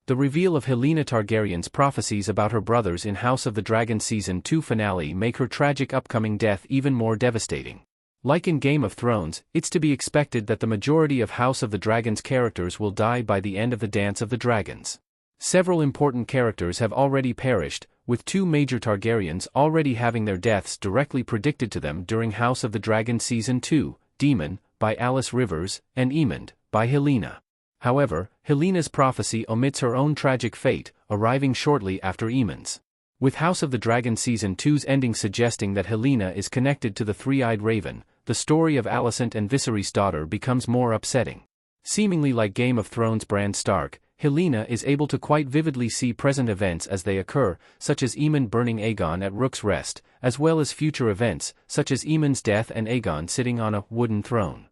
The reveal of Helaena Targaryen's prophecies about her brothers in House of the Dragon Season 2 finale make her tragic upcoming death even more devastating. Like in Game of Thrones, it's to be expected that the majority of House of the Dragon's characters will die by the end of the Dance of the Dragons. Several important characters have already perished, with 2 major Targaryens already having their deaths directly predicted to them during House of the Dragon Season 2, Daemon, by Alice Rivers, and Aemond, by Helaena. However, Helena's prophecy omits her own tragic fate, arriving shortly after Aemond's. With House of the Dragon Season 2's ending suggesting that Helaena is connected to the Three-Eyed Raven, the story of Alicent and Viserys' daughter becomes more upsetting. Seemingly like Game of Thrones' Bran Stark, Helaena is able to quite vividly see present events as they occur, such as Aemond burning Aegon at Rook's Rest, as well as future events, such as Aemond's death and Aegon sitting on a wooden throne.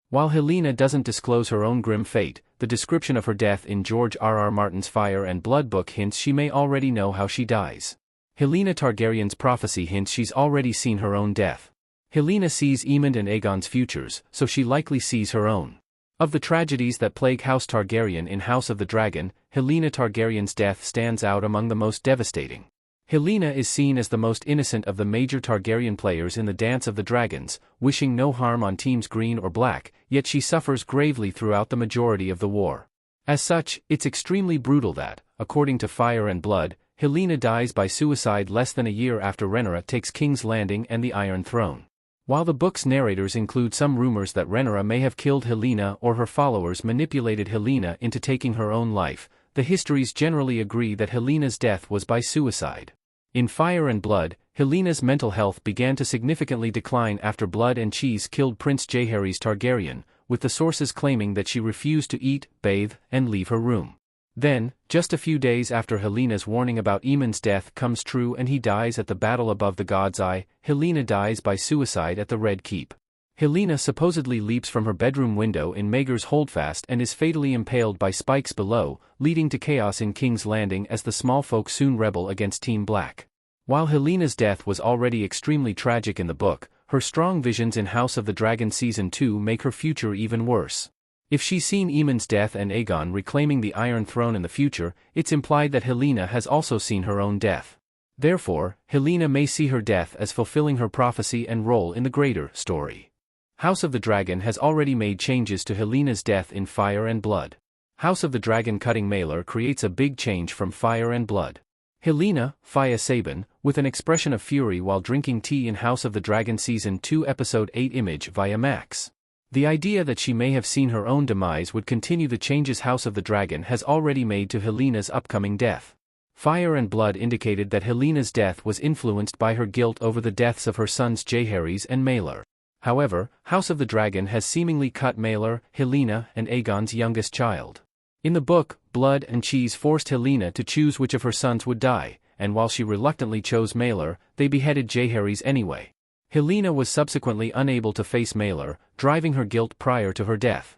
While Helaena doesn't disclose her own grim fate, the description of her death in George R.R. Martin's Fire and Blood book hints she may already know how she dies. Helaena Targaryen's prophecy hints she's already seen her own death. Helaena sees Aemond and Aegon's futures, so she likely sees her own. Of the tragedies that plague House Targaryen in House of the Dragon, Helaena Targaryen's death stands out among the most devastating. Helaena is seen as the most innocent of the major Targaryen players in the Dance of the Dragons, wishing no harm on teams green or black, yet she suffers gravely throughout the majority of the war. As such, it's extremely brutal that, according to Fire and Blood, Helaena dies by suicide less than a year after Rhaenyra takes King's Landing and the Iron Throne. While the book's narrators include some rumors that Rhaenyra may have killed Helaena or her followers manipulated Helaena into taking her own life, the histories generally agree that Helena's death was by suicide. In Fire and Blood, Helena's mental health began to significantly decline after Blood and Cheese killed Prince Jaehaerys Targaryen, with the sources claiming that she refused to eat, bathe, and leave her room. Then, just a few days after Helena's warning about Aemond's death comes true and he dies at the battle above the God's Eye, Helaena dies by suicide at the Red Keep. Helaena supposedly leaps from her bedroom window in Maegor's Holdfast and is fatally impaled by spikes below, leading to chaos in King's Landing as the small folk soon rebel against Team Black. While Helena's death was already extremely tragic in the book, her strong visions in House of the Dragon Season 2 make her future even worse. If she's seen Aemond's death and Aegon reclaiming the Iron Throne in the future, it's implied that Helaena has also seen her own death. Therefore, Helaena may see her death as fulfilling her prophecy and role in the greater story. House of the Dragon has already made changes to Helena's death in Fire and Blood. House of the Dragon cutting Maelor creates a big change from Fire and Blood. Helaena, Faya Sabin, with an expression of fury while drinking tea in House of the Dragon Season 2 Episode 8 image via Max. The idea that she may have seen her own demise would continue the changes House of the Dragon has already made to Helena's upcoming death. Fire and Blood indicated that Helena's death was influenced by her guilt over the deaths of her sons Jaehaerys and Maelor. However, House of the Dragon has seemingly cut Maelor, Helaena, and Aegon's youngest child. In the book, Blood and Cheese forced Helaena to choose which of her sons would die, and while she reluctantly chose Maelor, they beheaded Jaehaerys anyway. Helaena was subsequently unable to face Maelor, driving her guilt prior to her death.